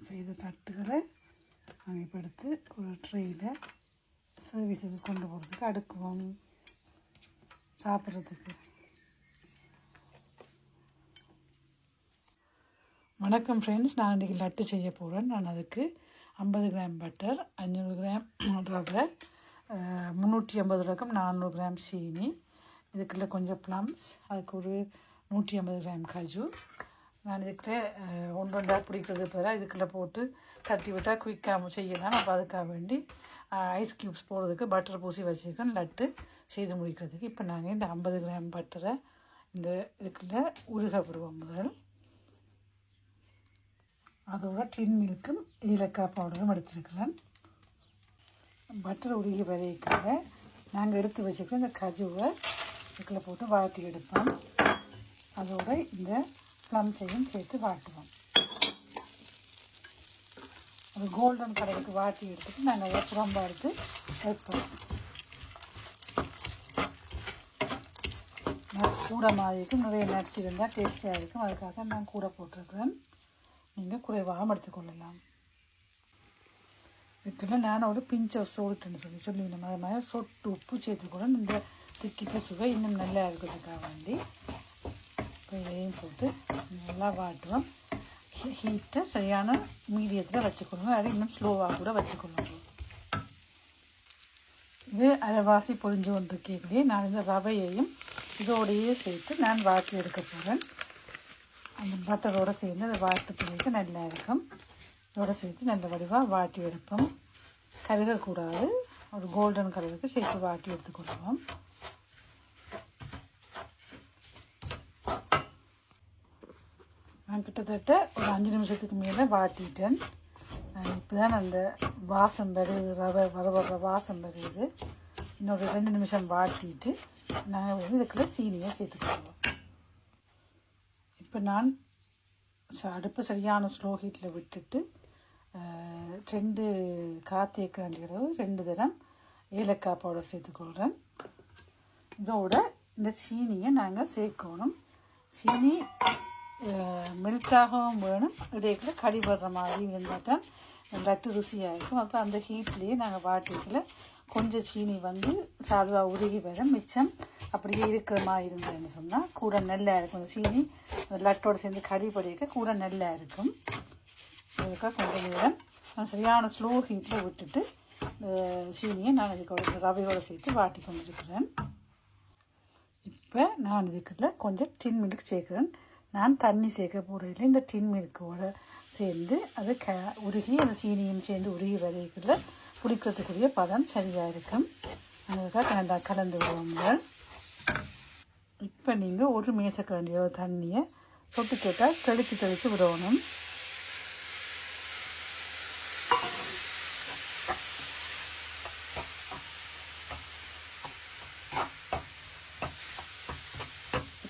செய்த தட்டுகளை நாங்கள் இப்போ எடுத்து ஒரு ட்ரெயில் சர்வீஸுக்கு கொண்டு போகிறதுக்கு அடுக்குவோம் சாப்பிட்றதுக்கு. வணக்கம் ஃப்ரெண்ட்ஸ், நான் இன்றைக்கி லட்டு செய்ய போகிறேன். நான் அதுக்கு 50 கிராம் பட்டர், 500 கிராம் ரவை, 350 ரகம் 400 கிராம் சீனி, இதுக்குள்ள கொஞ்சம் ப்ளம்ஸ், அதுக்கு ஒரு 150 கிராம் காஜு. நான் இதுக்குள்ளே ஒன்றா பிடிக்கிறது பதிலாக இதுக்குள்ளே போட்டு தட்டி விட்டால் குயிக்காக செய்யலாம். அப்போ அதுக்காக வேண்டி ஐஸ் க்யூப்ஸ் போடுறதுக்கு பட்டர் பூசி வச்சுருக்கேன் லட்டு செய்து முடிக்கிறதுக்கு. இப்போ நாங்கள் இந்த 50 கிராம் பட்டரை இந்த இதுக்குள்ளே உருக விடுவோம். முதல் அதோட டின் மில்க்கும் ஏலக்காய் பவுடரும் எடுத்துருக்கிறேன். பட்டர் உருகி வரைக்கிறத நாங்கள் எடுத்து வச்சுருக்கோம். இந்த கஜுவை இதுக்குள்ளே போட்டு வாட்டி எடுப்போம். அதோட இந்த ப்ளம்ஸையும் சேர்த்து வாட்டுவோம். அது கோல்டன் கலருக்கு வாட்டி எடுத்துட்டு நாங்கள் அதை புறம்பா எடுத்து வைப்போம். நட்ஸ் கூட மாதிரி இருக்கும், நிறைய நட்ஸ் இருந்தால் டேஸ்டியாக இருக்கும். அதுக்காக நான் கூட போட்டிருக்கிறேன். நீங்கள் குறைவாக எடுத்துக்கொள்ளலாம். இதுக்குள்ள நான் ஒரு பிஞ்ச் ஆஃப் சோல்ட்டுன்னு சொல்லிவிடணும். அது மாதிரி சொட்டு உப்பு சேர்த்துக்கூட இந்த திக்கிக்க சுவை இன்னும் நல்லா இருக்கிறதுக்காக வேண்டி இப்போ இதையும் போட்டு நல்லா வாட்டுவோம். ஹீட்டை சரியான மீடியத்தில் வச்சுக்கொள்ளுங்க, அது இன்னும் ஸ்லோவாக கூட வச்சுக்கொள்ளுங்க. இது அரைவாசி பொரிஞ்சு கொண்டு கேட்கலையே நான் இந்த ரவையையும் இதோடையே சேர்த்து நான் வாட்டி எடுக்க போகிறேன். அந்த பட்டரோடு சேர்ந்து அதை வாட்டு பிடிக்க நல்லா இருக்கும். இதோடு சேர்த்து நல்ல வடிவாக வாட்டி எடுப்போம். கருகக்கூடாது, ஒரு கோல்டன் கலருக்கு சேர்த்து வாட்டி எடுத்துக்கொள்வோம். நான் கிட்டத்தட்ட ஒரு 5 நிமிஷத்துக்கு மேலே வாட்டிட்டேன். இப்போ தான் அந்த வாசம் வருது, ரவை வர வாசம் வருது. இன்னொரு 2 நிமிஷம் வாட்டிட்டு நாங்கள் வந்து இதுக்குள்ள சீனியை சேர்த்துக்கொள்வோம். இப்போ நான் அடுப்பு சரியான ஸ்லோ ஹீட்டில் விட்டுட்டு 2 காத்தேக்க வேண்டியது 2 தரம் ஏலக்காய் பவுடர் சேர்த்துக்கொள்கிறேன். இதோட இந்த சீனியை நாங்கள் சேர்க்கணும். சீனி மெல்ட்டாகவும் வேணும், இடையில கடி வர்ற மாதிரி இருந்தால் தான் லட்டு ருசியாக இருக்கும். அப்போ அந்த ஹீட்லேயே நாங்கள் வாட்டிக்கல கொஞ்சம் சீனி வந்து சாதுவாக உருகி வரும், மிச்சம் அப்படியே இருக்கிற மாதிரி இருந்ததுன்னு சொன்னால் கூட நல்லா இருக்கும். அந்த சீனி லட்டோடு சேர்ந்து கடி படிக்க கூட நல்லா இருக்கும். அதுக்காக கொஞ்சம் நேரம் சரியான ஸ்லோ ஹீட்டில் விட்டுட்டு சீனியை நான் இதுக்கு ரவையோடு சேர்த்து வாட்டி கொண்டிருக்கிறேன். இப்போ நான் இதுக்குள்ள கொஞ்சம் டின் மில்க் சேர்க்குறேன். நான் தண்ணி சேர்க்க போகிறதில்ல, இந்த டின் மில்க்கோடு சேர்ந்து அது உருகி அந்த சீனியும் சேர்ந்து உருகி வரைக்குள்ள குடிக்கிறதுக்குரிய பதம் சரியாக இருக்கும். அதுக்காக நல்லா கலந்து விடுவோங்க. இப்போ நீங்கள் ஒரு மேசக்கரண்டியோ தண்ணியை சொட்டு கேட்டால் தெளித்து விடணும்.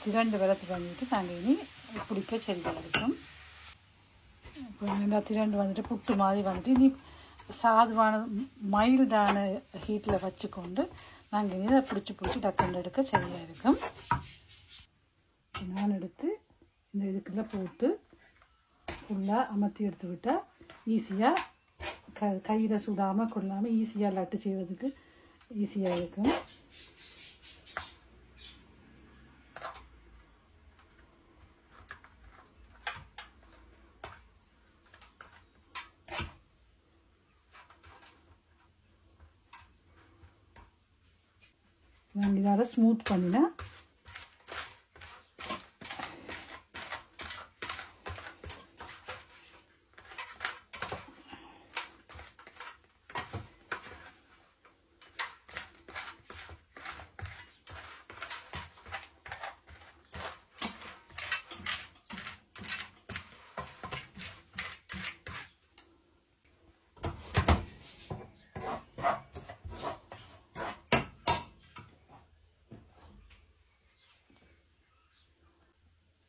திரண்டு வெள்ளத்து பண்ணிவிட்டு நாங்கள் இனி பிடிக்க சரியாக இருக்கும். இப்போ நல்லா திரண்டு வந்துட்டு புட்டு மாதிரி வந்துட்டு இனி சாதுவான மைல்டான ஹீட்டில் வச்சுக்கொண்டு நாங்கள் இனி அதை பிடிச்சி டக்குன்னு எடுக்க சரியாக இருக்கும். நான் எடுத்து இந்த இதுக்குள்ளே போட்டு ஃபுல்லாக அமர்த்தி எடுத்து விட்டால் ஈஸியாக கையில் சுடாமல் கொள்ளாமல் ஈஸியாக லட்டு செய்வதுக்கு ஈஸியாக இருக்கும். நான் இதால் ஸ்மூத் பண்ணினேன்.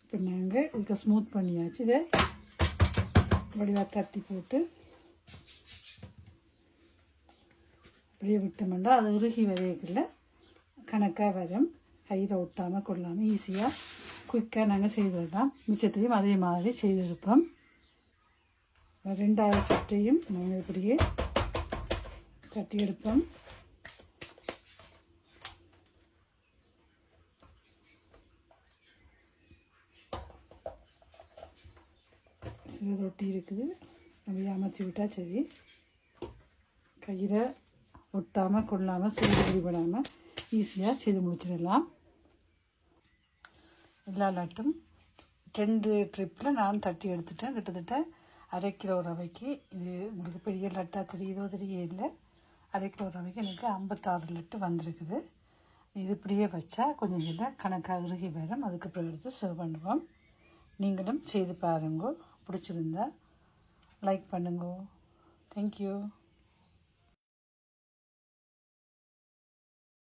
இப்போ நாங்கள் இதுக்கு ஸ்மூத் பண்ணியாச்சு. இதை வடிவாக தட்டி போட்டு அப்படியே விட்டோம்னா அது உருகி வரையக்குள்ள கணக்காக வரும். கையில் ஒட்டாமல் கொள்ளாமல் ஈஸியாக குயிக்காக நாங்கள் செய்துடலாம். மிச்சத்தையும் அதே மாதிரி செய்தெடுப்போம். ரெண்டாவது சட்டையும் நாங்கள் இப்படியே தட்டி எடுப்போம். சில ரொட்டி இருக்குது, அப்படியே அமர்த்தி விட்டால் சரி. கையில் ஒட்டாமல் கொள்ளாமல் சூடு பிடிபடாமல் ஈஸியாக செய்து முடிச்சிடலாம். எல்லா லட்டும் 2 ட்ரிப்பில் நான் தட்டி எடுத்துட்டேன். கிட்டத்தட்ட 1/2 கிலோ ரவைக்கு, இது உங்களுக்கு பெரிய லட்டாக தெரியுதோ இல்லை, 1/2 கிலோ ரவைக்கு எனக்கு 56 லட்டு வந்திருக்குது. இது இப்படியே வச்சா கொஞ்சம் நேரம் கணக்காக இறுகி வரும். அதுக்கப்புறம் எடுத்து சர்வ் பண்ணுவோம். நீங்களும் செய்து பாருங்க. பிடிச்சிருந்தா லைக் பண்ணுங்க. தேங்க்யூ.